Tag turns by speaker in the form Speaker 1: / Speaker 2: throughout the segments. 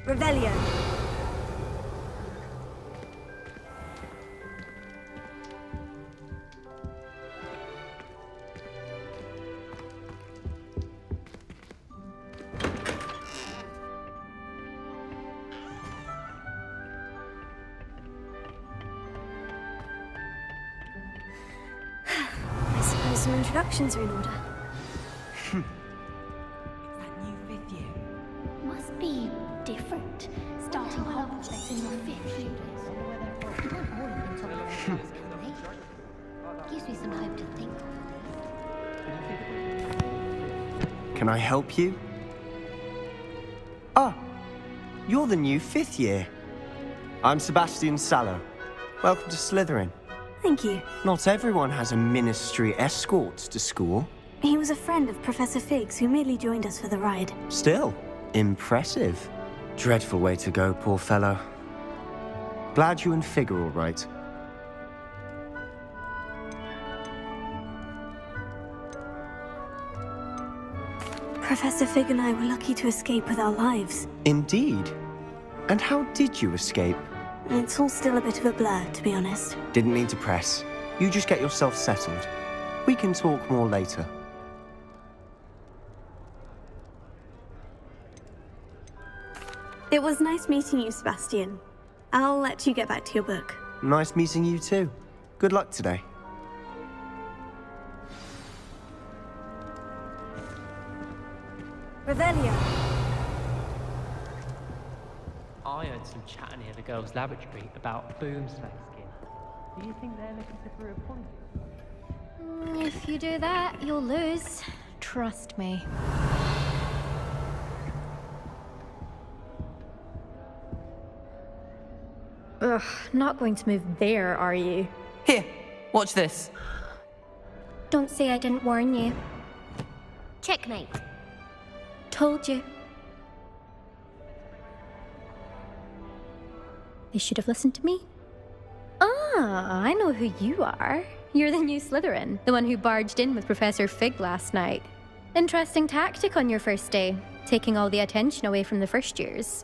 Speaker 1: Revelio. I suppose some introductions are in order.
Speaker 2: That new fifth year.
Speaker 3: Must be different. Starting Hogwarts in your fifth year. You want more than top of the class, can they? Gives me some hope to think of.
Speaker 4: Can I help you? Ah, you're the new fifth year. I'm Sebastian Sallow. Welcome to Slytherin.
Speaker 1: Thank you.
Speaker 4: Not everyone has a ministry escort to school.
Speaker 1: He was a friend of Professor Fig's who merely joined us for the ride.
Speaker 4: Still, impressive. Dreadful way to go, poor fellow. Glad you and Fig are all right.
Speaker 1: Professor Fig and I were lucky to escape with our lives.
Speaker 4: Indeed. And how did you escape?
Speaker 1: It's all still a bit of a blur, to be honest.
Speaker 4: Didn't mean to press. You just get yourself settled. We can talk more later.
Speaker 1: It was nice meeting you, Sebastian. I'll let you get back to your book.
Speaker 4: Nice meeting you too. Good luck today.
Speaker 1: Revelio.
Speaker 5: I heard some chatting near the girls' laboratory about boomslang skin. Do you think they're looking to throw a point?
Speaker 3: If you do that, you'll lose. Trust me.
Speaker 6: Ugh, not going to move there, are you?
Speaker 2: Here, watch this.
Speaker 3: Don't say I didn't warn you. Checkmate. Told you.
Speaker 6: They should have listened to me. Ah, I know who you are. You're the new Slytherin, the one who barged in with Professor Fig last night. Interesting tactic on your first day, taking all the attention away from the first years.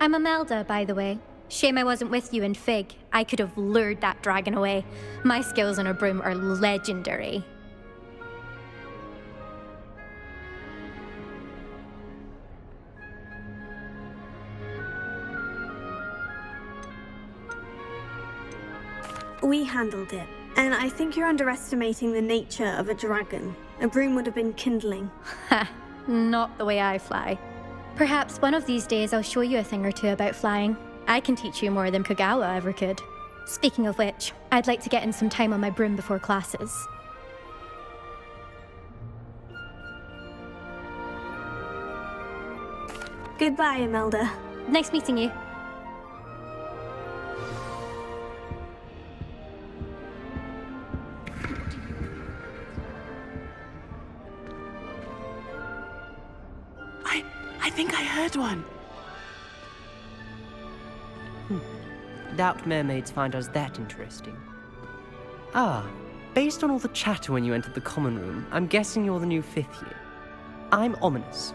Speaker 6: I'm Imelda, by the way. Shame I wasn't with you and Fig. I could have lured that dragon away. My skills on a broom are legendary.
Speaker 1: We handled it, and I think you're underestimating the nature of a dragon. A broom would have been kindling.
Speaker 6: Ha, not the way I fly. Perhaps one of these days I'll show you a thing or two about flying. I can teach you more than Kagawa ever could. Speaking of which, I'd like to get in some time on my broom before classes.
Speaker 1: Goodbye, Imelda.
Speaker 6: Nice meeting you.
Speaker 2: I think I heard one.
Speaker 5: Doubt mermaids find us that interesting. Ah, based on all the chatter when you entered the common room, I'm guessing you're the new fifth year. I'm Ominous.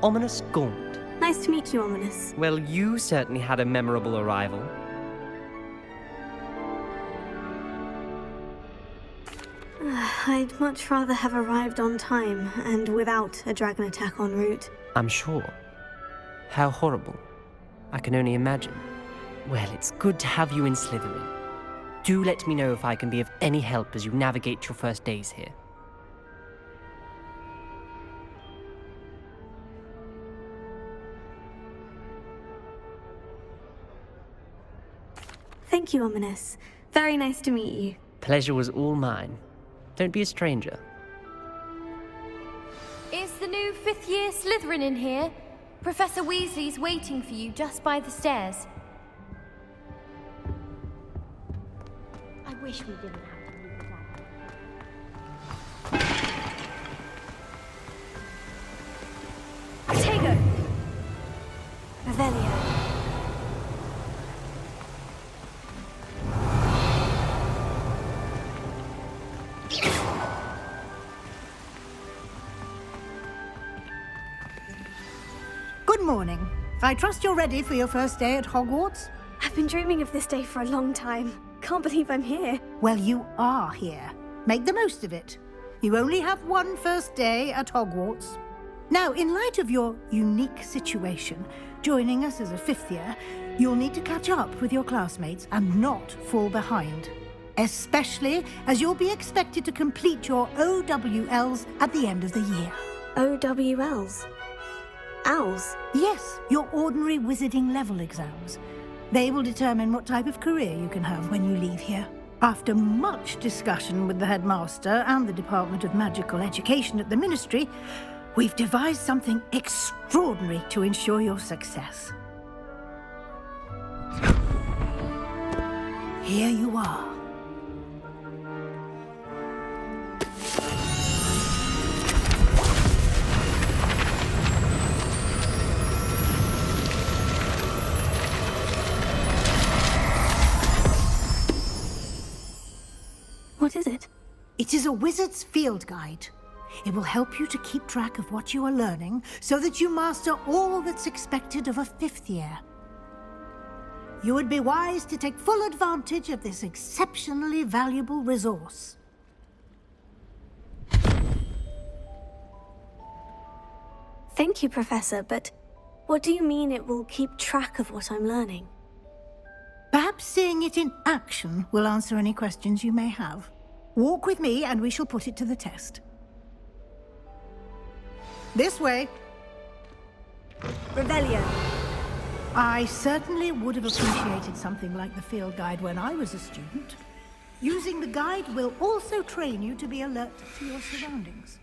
Speaker 5: Ominous Gaunt.
Speaker 1: Nice to meet you, Ominous.
Speaker 5: Well, you certainly had a memorable arrival.
Speaker 1: I'd much rather have arrived on time and without a dragon attack en route.
Speaker 5: I'm sure. How horrible. I can only imagine. Well, it's good to have you in Slytherin. Do let me know if I can be of any help as you navigate your first days here.
Speaker 1: Thank you, Ominous. Very nice to meet you.
Speaker 5: Pleasure was all mine. Don't be a stranger.
Speaker 7: Is the new fifth year Slytherin in here? Professor Weasley's waiting for you just by the stairs.
Speaker 3: I wish we didn't have to leave that.
Speaker 1: Tego! Revelio.
Speaker 8: Good morning. I trust you're ready for your first day at Hogwarts?
Speaker 1: I've been dreaming of this day for a long time. Can't believe I'm here.
Speaker 8: Well, you are here. Make the most of it. You only have one first day at Hogwarts. Now, in light of your unique situation, joining us as a fifth year, you'll need to catch up with your classmates and not fall behind. Especially as you'll be expected to complete your OWLs at the end of the year.
Speaker 1: OWLs? Owls?
Speaker 8: Yes, your ordinary wizarding level exams. They will determine what type of career you can have when you leave here. After much discussion with the headmaster and the Department of Magical Education at the Ministry, we've devised something extraordinary to ensure your success. Here you are.
Speaker 1: What is it?
Speaker 8: It is a wizard's field guide. It will help you to keep track of what you are learning so that you master all that's expected of a fifth year. You would be wise to take full advantage of this exceptionally valuable resource.
Speaker 1: Thank you, Professor, but what do you mean it will keep track of what I'm learning?
Speaker 8: Perhaps seeing it in action will answer any questions you may have. Walk with me and we shall put it to the test. This way.
Speaker 1: Revelio.
Speaker 8: I certainly would have appreciated something like the field guide when I was a student. Using the guide will also train you to be alert to your surroundings.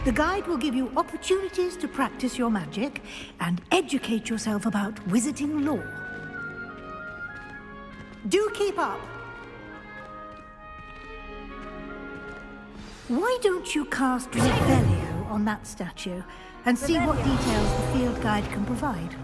Speaker 8: The guide will give you opportunities to practice your magic and educate yourself about wizarding lore. Do keep up! Why don't you cast Revelio on that statue and see what details the field guide can provide?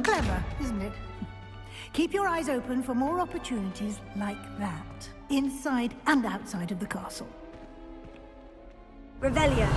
Speaker 8: Clever, isn't it? Keep your eyes open for more opportunities like that, inside and outside of the castle.
Speaker 1: Revelio.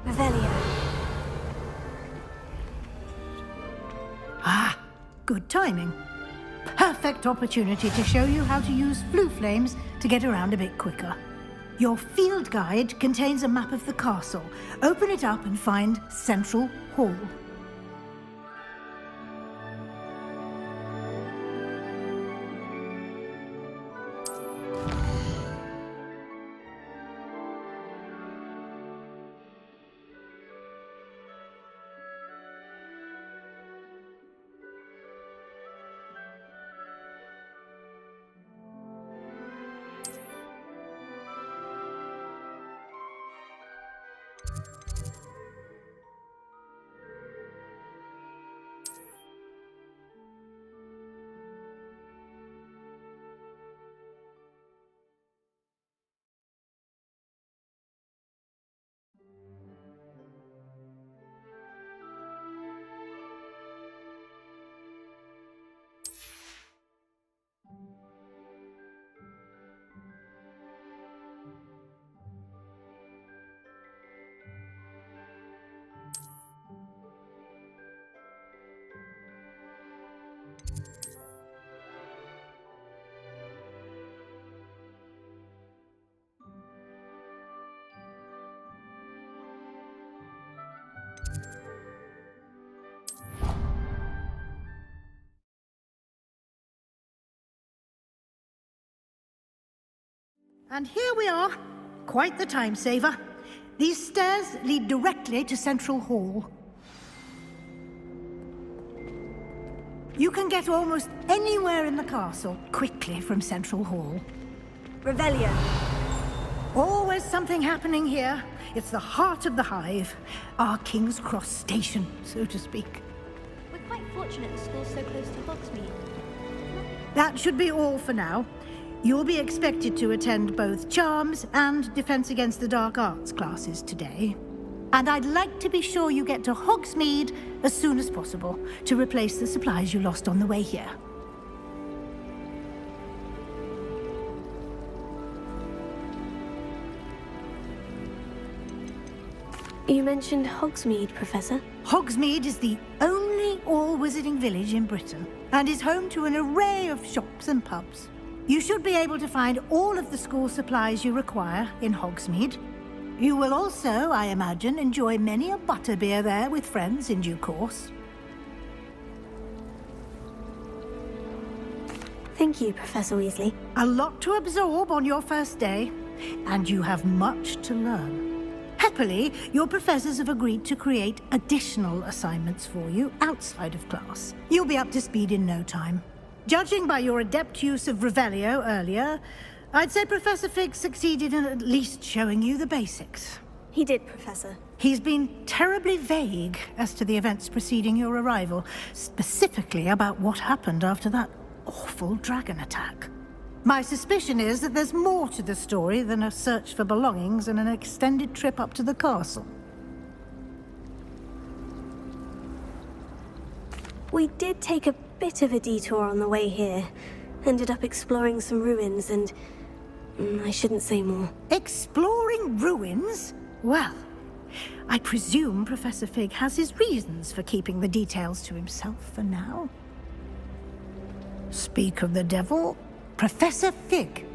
Speaker 1: Revelio.
Speaker 8: Ah, good timing. perfect opportunity to show you how to use flue flames to get around a bit quicker. Your field guide contains a map of the castle. Open it up and find Central Hall. And here we are. Quite the time saver. These stairs lead directly to Central Hall. You can get almost anywhere in the castle quickly from Central Hall.
Speaker 1: Revelio.
Speaker 8: Always something happening here. It's the heart of the hive. Our King's Cross station, so to speak.
Speaker 3: We're quite fortunate the school's so close to Hogsmeade.
Speaker 8: That should be all for now. You'll be expected to attend both Charms and Defense Against the Dark Arts classes today. And I'd like to be sure you get to Hogsmeade as soon as possible to replace the supplies you lost on the way here.
Speaker 1: You mentioned Hogsmeade, Professor.
Speaker 8: Hogsmeade is the only all-wizarding village in Britain and is home to an array of shops and pubs. You should be able to find all of the school supplies you require in Hogsmeade. You will also, I imagine, enjoy many a butterbeer there with friends in due course.
Speaker 1: Thank you, Professor Weasley.
Speaker 8: A lot to absorb on your first day, and you have much to learn. Happily, your professors have agreed to create additional assignments for you outside of class. You'll be up to speed in no time. Judging by your adept use of Revelio earlier, I'd say Professor Fig succeeded in at least showing you the basics.
Speaker 1: He did, Professor.
Speaker 8: He's been terribly vague as to the events preceding your arrival, specifically about what happened after that awful dragon attack. My suspicion is that there's more to the story than a search for belongings and an extended trip up to the castle.
Speaker 1: We did take a bit of a detour on the way here. Ended up exploring some ruins and... I shouldn't say more.
Speaker 8: Exploring ruins? Well, I presume Professor Fig has his reasons for keeping the details to himself for now. Speak of the devil, Professor Fig.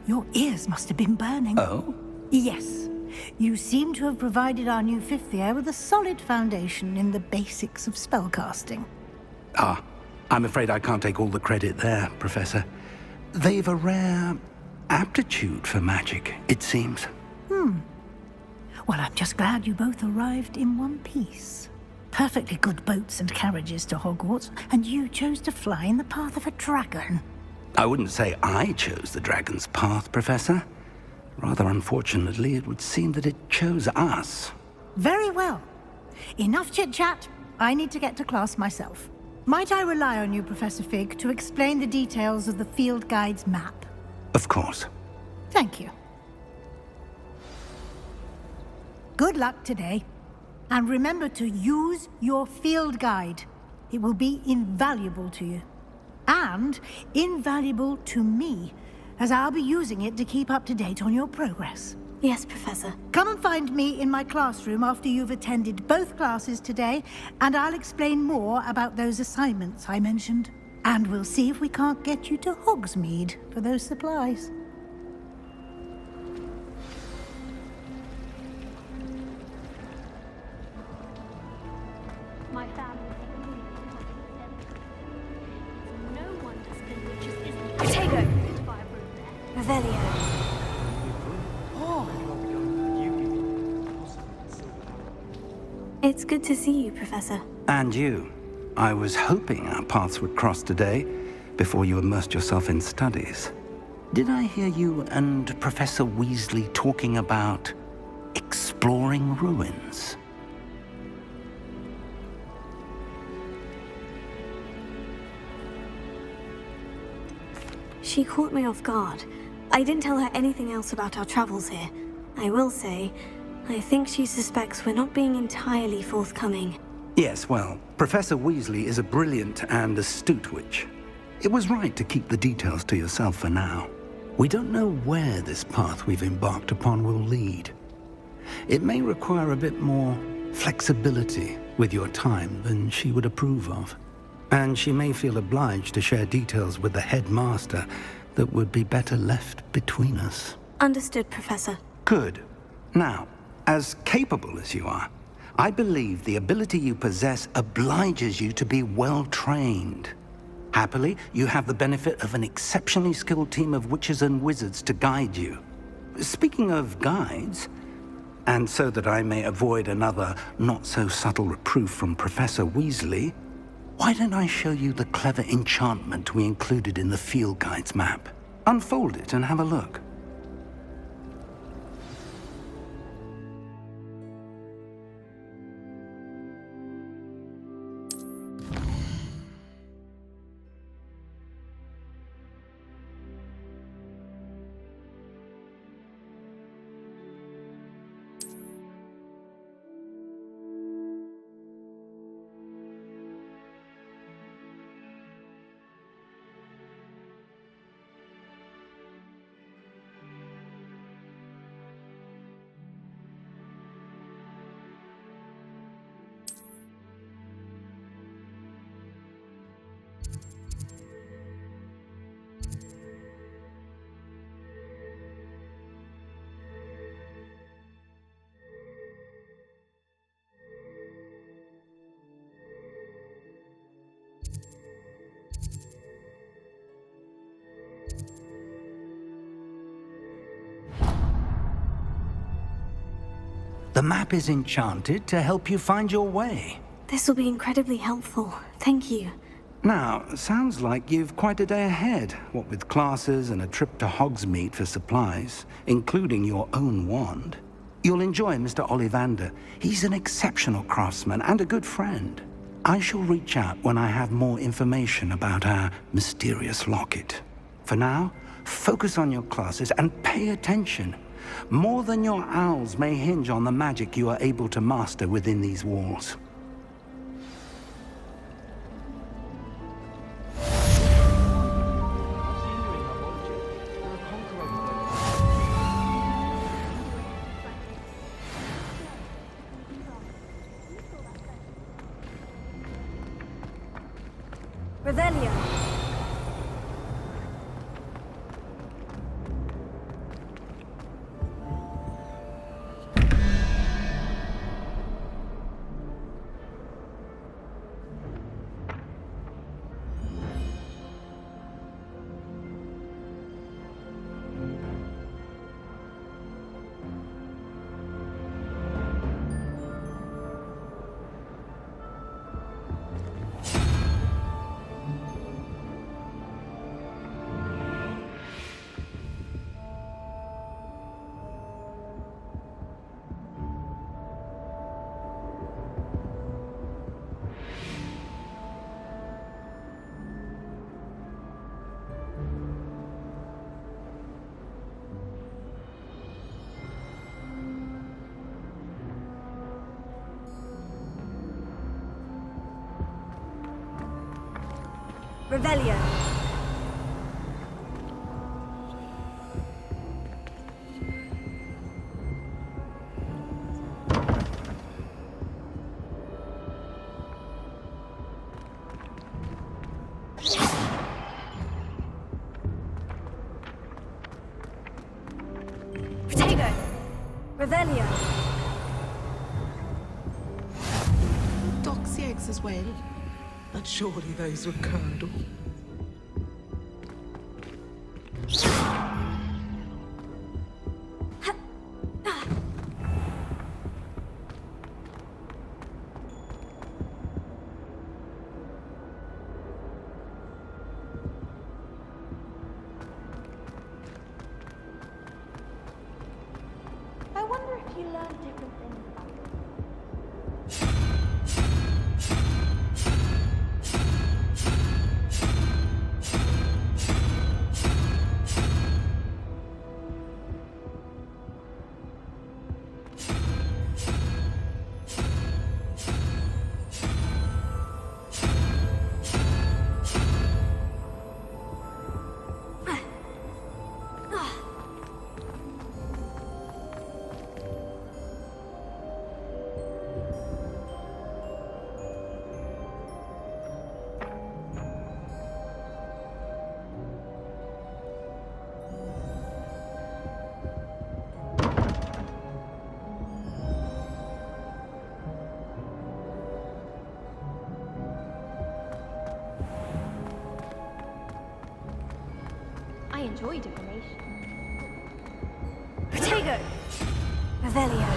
Speaker 8: Your ears must have been burning.
Speaker 9: Oh?
Speaker 8: Yes. You seem to have provided our new fifth year with a solid foundation in the basics of spellcasting.
Speaker 9: Ah, I'm afraid I can't take all the credit there, Professor. They've a rare aptitude for magic, it seems.
Speaker 8: Well, I'm just glad you both arrived in one piece. Perfectly good boats and carriages to Hogwarts, and you chose to fly in the path of a dragon.
Speaker 9: I wouldn't say I chose the dragon's path, Professor. Rather unfortunately, it would seem that it chose us.
Speaker 8: Very well. Enough chit-chat. I need to get to class myself. Might I rely on you, Professor Fig, to explain the details of the field guide's map?
Speaker 9: Of course.
Speaker 8: Thank you. Good luck today. And remember to use your field guide. It will be invaluable to you. And invaluable to me, as I'll be using it to keep up to date on your progress.
Speaker 1: Yes, Professor.
Speaker 8: Come and find me in my classroom after you've attended both classes today, and I'll explain more about those assignments I mentioned. And we'll see if we can't get you to Hogsmeade for those supplies.
Speaker 3: My family. No wonder Spinwitches isn't
Speaker 1: Protego!
Speaker 3: by a broom there.
Speaker 1: Revelio. It's good to see you, Professor.
Speaker 9: And you. I was hoping our paths would cross today, before you immersed yourself in studies. Did I hear you and Professor Weasley talking about exploring ruins?
Speaker 1: She caught me off guard. I didn't tell her anything else about our travels here. I will say, I think she suspects we're not being entirely forthcoming.
Speaker 9: Yes, well, Professor Weasley is a brilliant and astute witch. It was right to keep the details to yourself for now. We don't know where this path we've embarked upon will lead. It may require a bit more flexibility with your time than she would approve of. And she may feel obliged to share details with the headmaster that would be better left between us.
Speaker 1: Understood, Professor.
Speaker 9: Good. Now, as capable as you are, I believe the ability you possess obliges you to be well trained. Happily, you have the benefit of an exceptionally skilled team of witches and wizards to guide you. Speaking of guides, and so that I may avoid another not-so-subtle reproof from Professor Weasley, why don't I show you the clever enchantment we included in the field guide's map? Unfold it and have a look. The map is enchanted to help you find your way.
Speaker 1: This will be incredibly helpful. Thank you.
Speaker 9: Now, sounds like you've quite a day ahead, what with classes and a trip to Hogsmeade for supplies, including your own wand. You'll enjoy Mr. Ollivander. He's an exceptional craftsman and a good friend. I shall reach out when I have more information about our mysterious locket. For now, focus on your classes and pay attention. More than your owls may hinge on the magic you are able to master within these walls.
Speaker 1: Revelio. Revelio. Revelio.
Speaker 10: Doxy eggs as well. But surely those were curdle.
Speaker 3: I wonder if you learn different things about it.
Speaker 7: I enjoy divination.
Speaker 1: Protego. Revelio.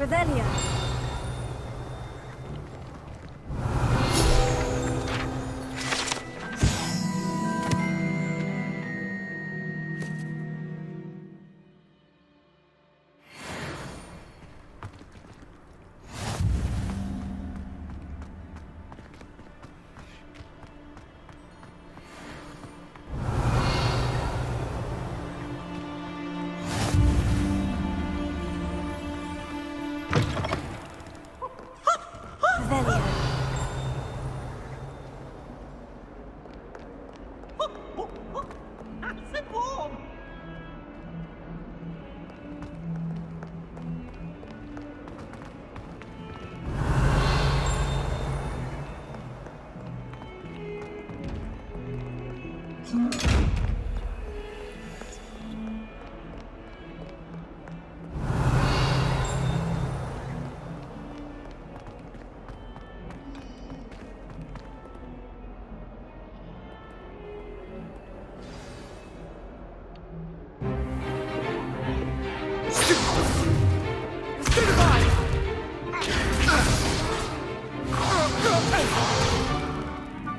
Speaker 1: Revelio. Revelio.
Speaker 10: That's warm!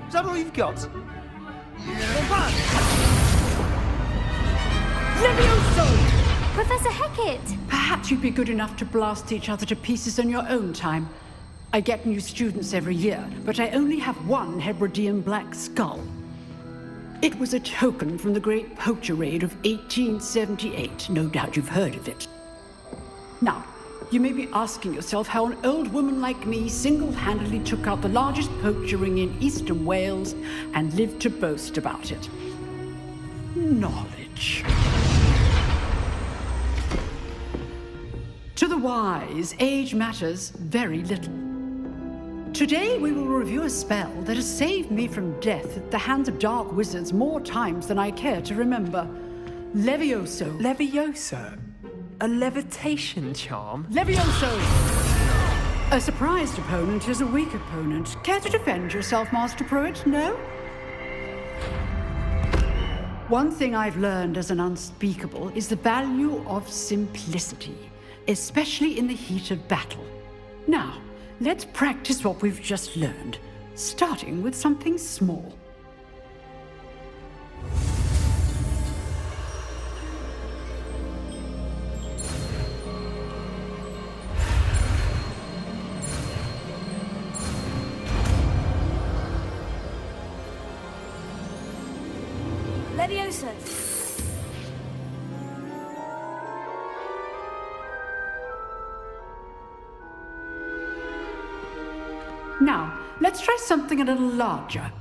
Speaker 4: Is that all you've got?
Speaker 7: Professor Hecat!
Speaker 11: Perhaps you'd be good enough to blast each other to pieces on your own time. I get new students every year, but I only have one Hebridean black skull. It was a token from the Great Poacher Raid of 1878. No doubt you've heard of it. Now, you may be asking yourself how an old woman like me single-handedly took out the largest poacher ring in eastern Wales and lived to boast about it. Knowledge. To the wise, age matters very little. Today we will review a spell that has saved me from death at the hands of dark wizards more times than I care to remember. Levioso.
Speaker 5: Levioso? A levitation charm?
Speaker 11: Levioso! A surprised opponent is a weak opponent. Care to defend yourself, Master Pruitt? No? One thing I've learned as an unspeakable is the value of simplicity, especially in the heat of battle. Now, let's practice what we've just learned, starting with something small.
Speaker 1: Levioso.
Speaker 11: try something a little larger.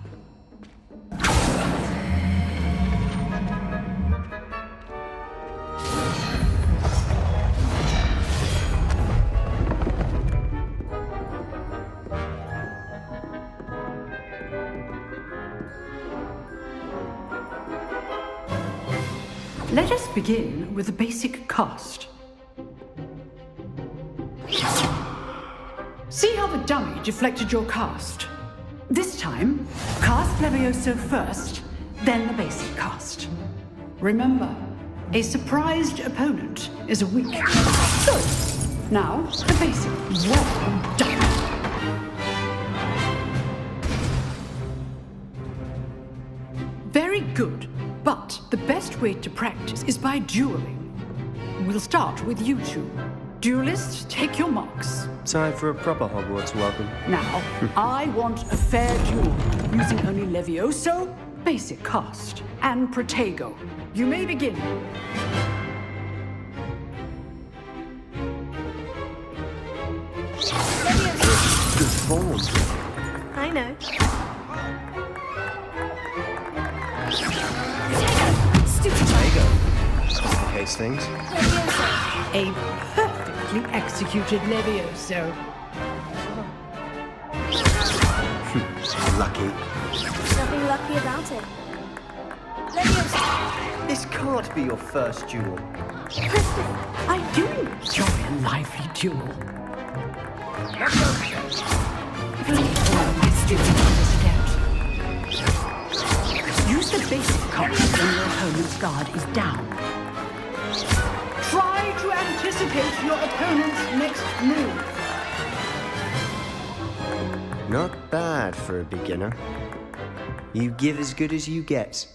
Speaker 11: Let us begin with the basic cast. See how the dummy deflected your cast? This time, cast Levioso first, then the basic cast. Remember, a surprised opponent is a weak. So, now the basic. Well done. Very good. But the best way to practice is by dueling. We'll start with you two. Duelists, take your marks.
Speaker 4: Time for a proper Hogwarts welcome.
Speaker 11: Now, I want a fair duel, using only Levioso, basic cast, and Protego. You may begin.
Speaker 4: Good form.
Speaker 1: I know.
Speaker 4: Case things.
Speaker 11: A perfectly executed Levioso.
Speaker 4: Lucky.
Speaker 1: Nothing lucky about it.
Speaker 4: This can't be your first duel.
Speaker 11: I do enjoy a lively duel. My student understand. Use the basic card when your opponent's guard is down. Try to anticipate your opponent's next move.
Speaker 4: Not bad for a beginner. You give as good as you get.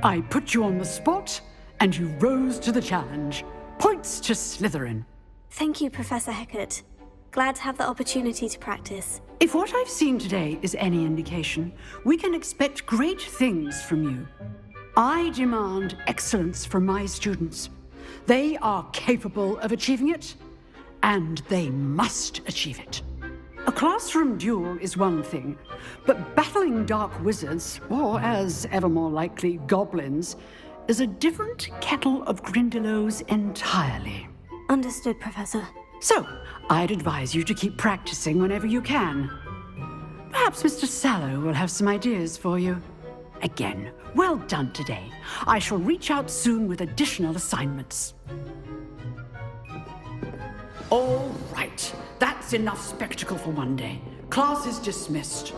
Speaker 11: I put you on the spot, and you rose to the challenge. Points to Slytherin.
Speaker 1: Thank you, Professor Hecat. Glad to have the opportunity to practice.
Speaker 11: If what I've seen today is any indication, we can expect great things from you. I demand excellence from my students. They are capable of achieving it, and they must achieve it. A classroom duel is one thing, but battling dark wizards, or as ever more likely, goblins, is a different kettle of Grindylows entirely.
Speaker 1: Understood, Professor.
Speaker 11: So, I'd advise you to keep practicing whenever you can. Perhaps Mr. Sallow will have some ideas for you. Again, well done today. I shall reach out soon with additional assignments. All right, that's enough spectacle for one day. Class is dismissed.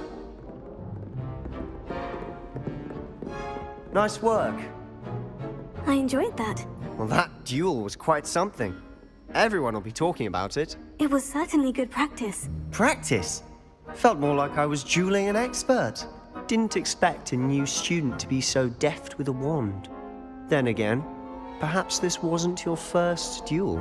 Speaker 4: Nice work.
Speaker 1: I enjoyed that.
Speaker 4: Well, that duel was quite something. Everyone will be talking about it.
Speaker 1: It was certainly good practice.
Speaker 4: Practice? Felt more like I was dueling an expert. Didn't expect a new student to be so deft with a wand. Then again, perhaps this wasn't your first duel.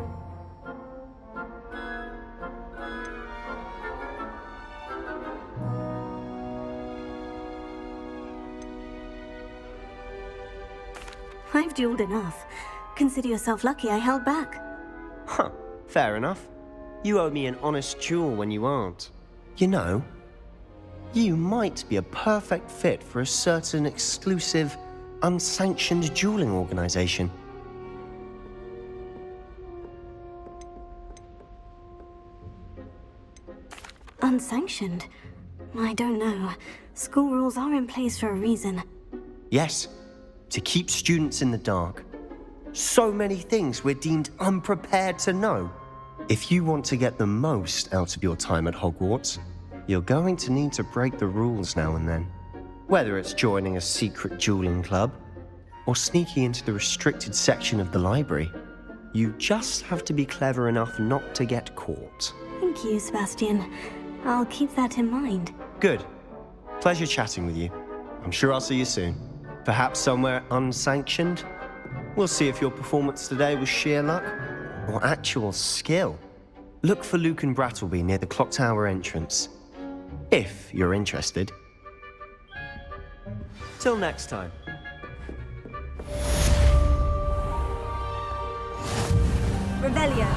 Speaker 1: I've dueled enough. Consider yourself lucky I held back.
Speaker 4: Huh, fair enough. You owe me an honest duel when you aren't. You know, you might be a perfect fit for a certain exclusive, unsanctioned dueling organization.
Speaker 1: Unsanctioned? I don't know. School rules are in place for a reason.
Speaker 4: Yes, to keep students in the dark. So many things we're deemed unprepared to know. If you want to get the most out of your time at Hogwarts, you're going to need to break the rules now and then. Whether it's joining a secret dueling club, or sneaking into the restricted section of the library, you just have to be clever enough not to get caught.
Speaker 1: Thank you, Sebastian. I'll keep that in mind.
Speaker 4: Good. Pleasure chatting with you. I'm sure I'll see you soon. Perhaps somewhere unsanctioned? We'll see if your performance today was sheer luck or actual skill. Look for Luke and Brattleby near the clock tower entrance, if you're interested. Till next time.
Speaker 1: Revelio.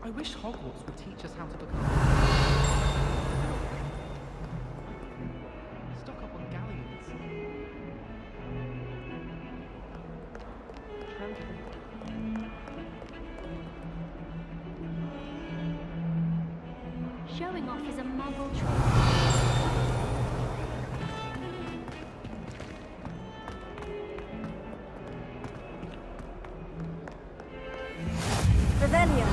Speaker 12: I wish Hogwarts would teach us how to become... Stock up on galleons.
Speaker 3: Showing off is a muggle trait.
Speaker 1: Revelio.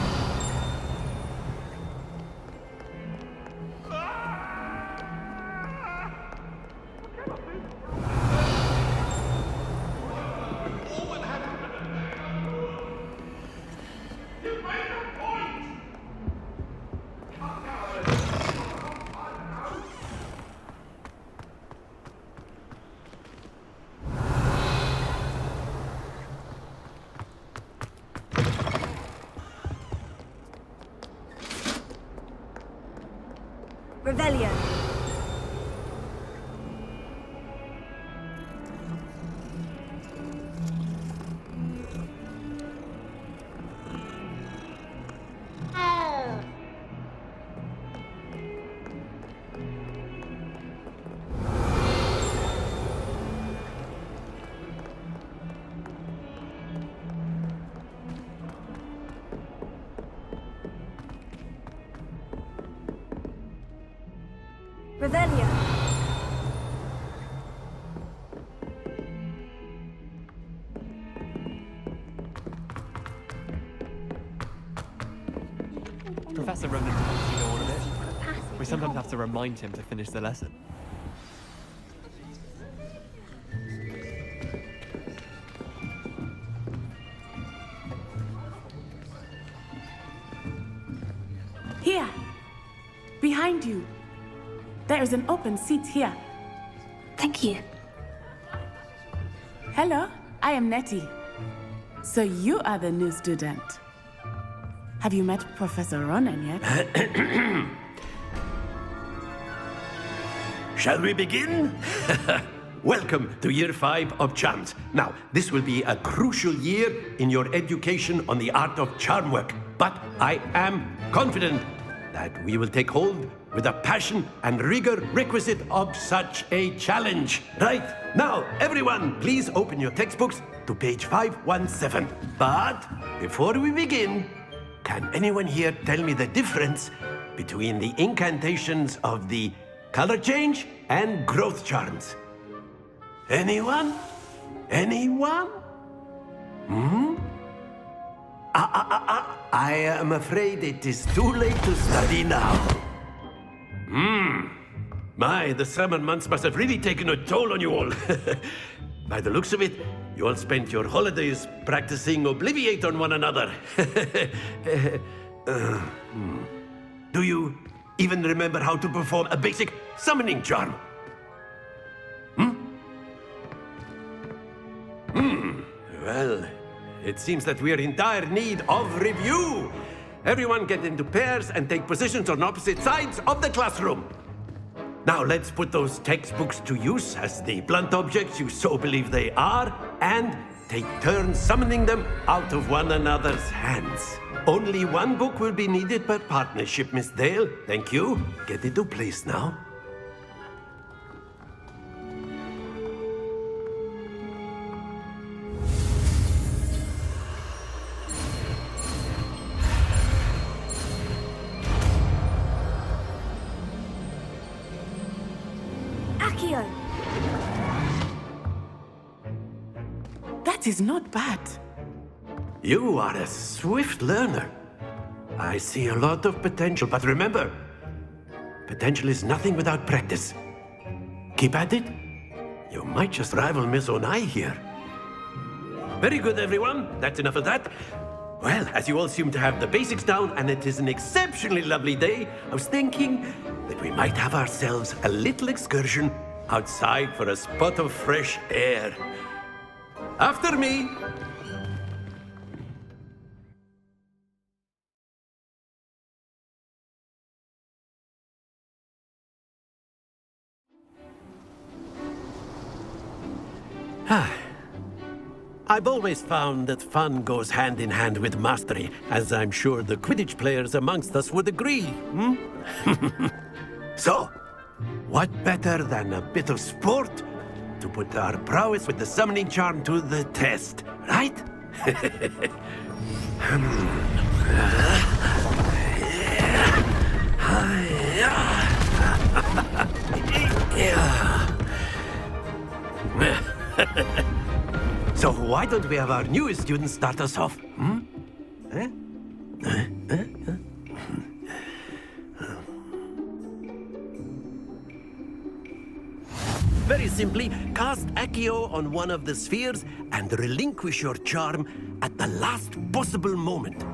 Speaker 1: Revelio. Revelio.
Speaker 12: Professor Ronan tends to go on a bit. We sometimes have to remind him to finish the lesson.
Speaker 13: Here! Behind you! There is an open seat here.
Speaker 1: Thank you.
Speaker 13: Hello, I am Nettie. So you are the new student. Have you met Professor Ronan yet?
Speaker 14: Shall we begin? Welcome to Year 5 of Charms. Now, this will be a crucial year in your education on the art of charm work. But I am confident that we will take hold with the passion and rigor requisite of such a challenge. Right, now, everyone, please open your textbooks to page 517. But before we begin, can anyone here tell me the difference between the incantations of the color change and growth charms? Anyone? Anyone? I am afraid it is too late to study now. My, the summer months must have really taken a toll on you all. By the looks of it, you all spent your holidays practicing Obliviate on one another. Do you even remember how to perform a basic summoning charm? Well, it seems that we are in dire need of review. Everyone get into pairs and take positions on opposite sides of the classroom. Now let's put those textbooks to use as the blunt objects you so believe they are, and take turns summoning them out of one another's hands. Only one book will be needed per partnership, Miss Dale. Thank you. Get into place now.
Speaker 1: Accio.
Speaker 13: That is not bad.
Speaker 14: You are a swift learner. I see a lot of potential, but remember, potential is nothing without practice. Keep at it. You might just rival Miss Onai here. Very good, everyone. That's enough of that. Well, as you all seem to have the basics down, and it is an exceptionally lovely day, I was thinking that we might have ourselves a little excursion outside for a spot of fresh air. After me. I've always found that fun goes hand in hand with mastery, as I'm sure the Quidditch players amongst us would agree. So, what better than a bit of sport to put our prowess with the summoning charm to the test, right? So why don't we have our newest student start us off? Very simply, cast Accio on one of the spheres and relinquish your charm at the last possible moment.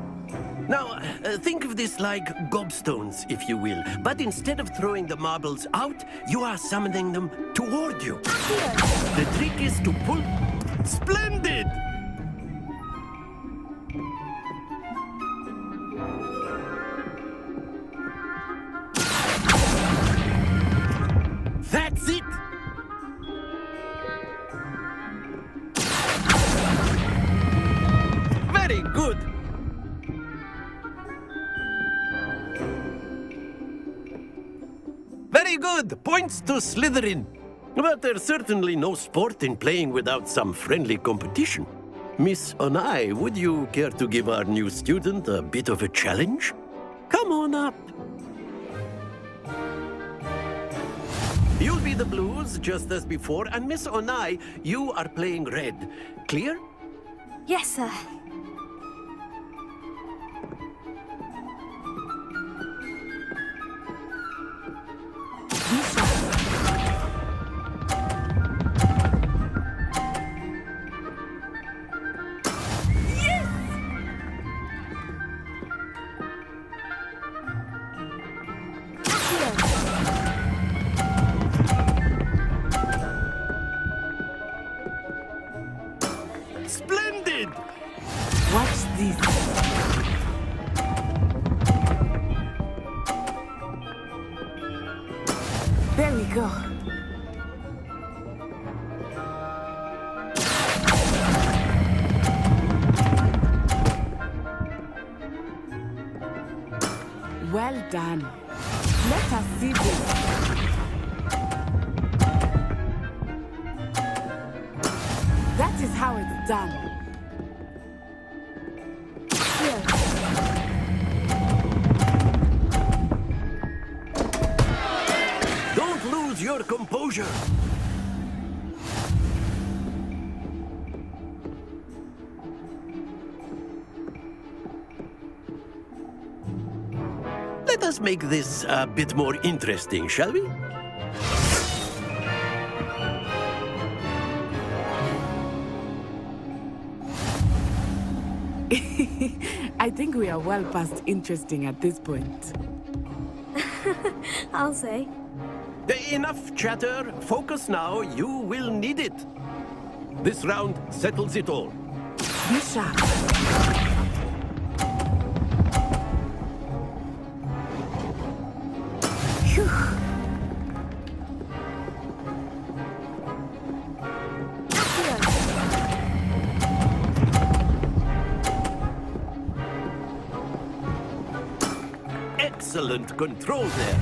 Speaker 14: Now, think of this like gobstones, if you will. But instead of throwing the marbles out, you are summoning them toward you. The trick is to pull... Splendid! That's it! Very good! Very good! Points to Slytherin. But there's certainly no sport in playing without some friendly competition. Miss Onai, would you care to give our new student a bit of a challenge? Come on up. You'll be the blues, just as before, and Miss Onai, you are playing red. Clear?
Speaker 1: Yes, sir.
Speaker 14: Splendid!
Speaker 13: Watch this. There we go. Well done. Let us see this. That is how it's done.
Speaker 14: Don't lose your composure. Let us make this a bit more interesting, shall we?
Speaker 13: I think we are well past interesting at this point.
Speaker 1: I'll say.
Speaker 14: Enough chatter. Focus now. You will need it. This round settles it all.
Speaker 13: Be sharp. Phew.
Speaker 14: Excellent control there.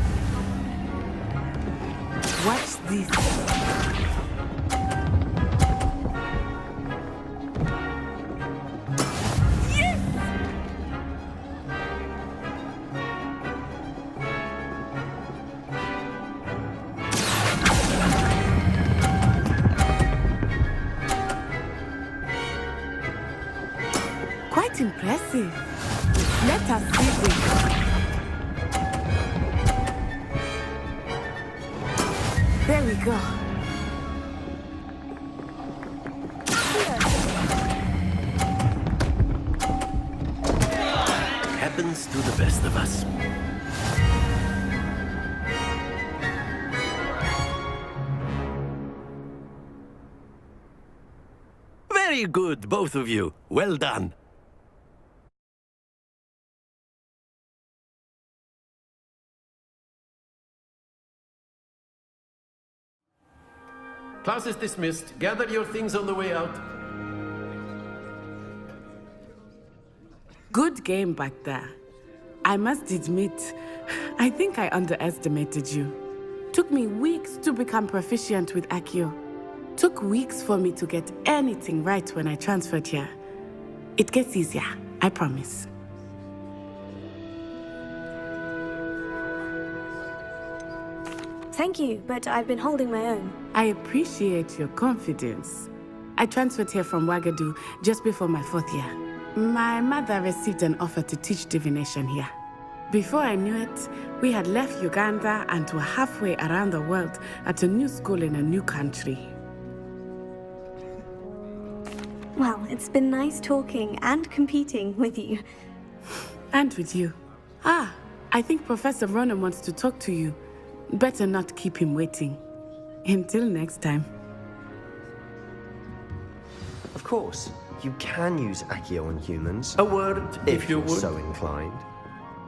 Speaker 13: Watch this.
Speaker 14: Yes!
Speaker 13: Quite impressive. Let us see this. There we go.
Speaker 14: Happens to the best of us. Very good, both of you. Well done. Class is dismissed. Gather your things on the way out.
Speaker 13: Good game back there. I must admit, I think I underestimated you. Took me weeks to become proficient with Accio. Took weeks for me to get anything right when I transferred here. It gets easier, I promise.
Speaker 1: Thank you, but I've been holding my own.
Speaker 13: I appreciate your confidence. I transferred here from Wagadu just before my 4th year. My mother received an offer to teach divination here. Before I knew it, we had left Uganda and were halfway around the world at a new school in a new country.
Speaker 1: Well, it's been nice talking and competing with you.
Speaker 13: And with you. I think Professor Ronan wants to talk to you. Better not keep him waiting. Until next time.
Speaker 4: Of course, you can use Accio on humans.
Speaker 14: A word, if you
Speaker 4: you're
Speaker 14: would.
Speaker 4: so inclined.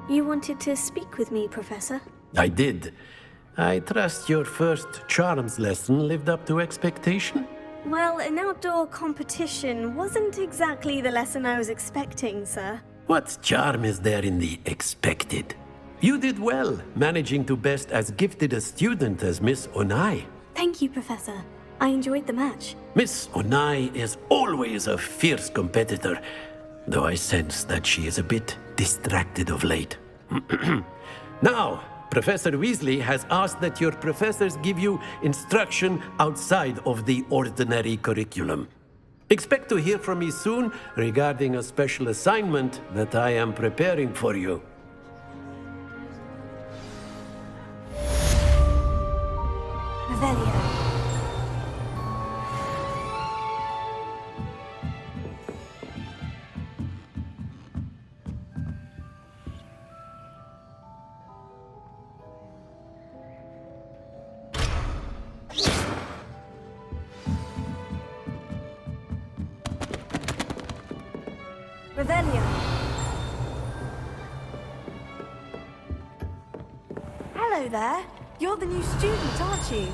Speaker 1: You wanted to speak with me, Professor?
Speaker 14: I did. I trust your first charms lesson lived up to expectation?
Speaker 1: Well, an outdoor competition wasn't exactly the lesson I was expecting, sir.
Speaker 14: What charm is there in the expected? You did well, managing to best as gifted a student as Miss Onai.
Speaker 1: Thank you, Professor. I enjoyed the match.
Speaker 14: Miss Onai is always a fierce competitor, though I sense that she is a bit distracted of late. Now, Professor Weasley has asked that your professors give you instruction outside of the ordinary curriculum. Expect to hear from me soon regarding a special assignment that I am preparing for you.
Speaker 1: Revelio. Revelio. Hello there. You're the new student, aren't you?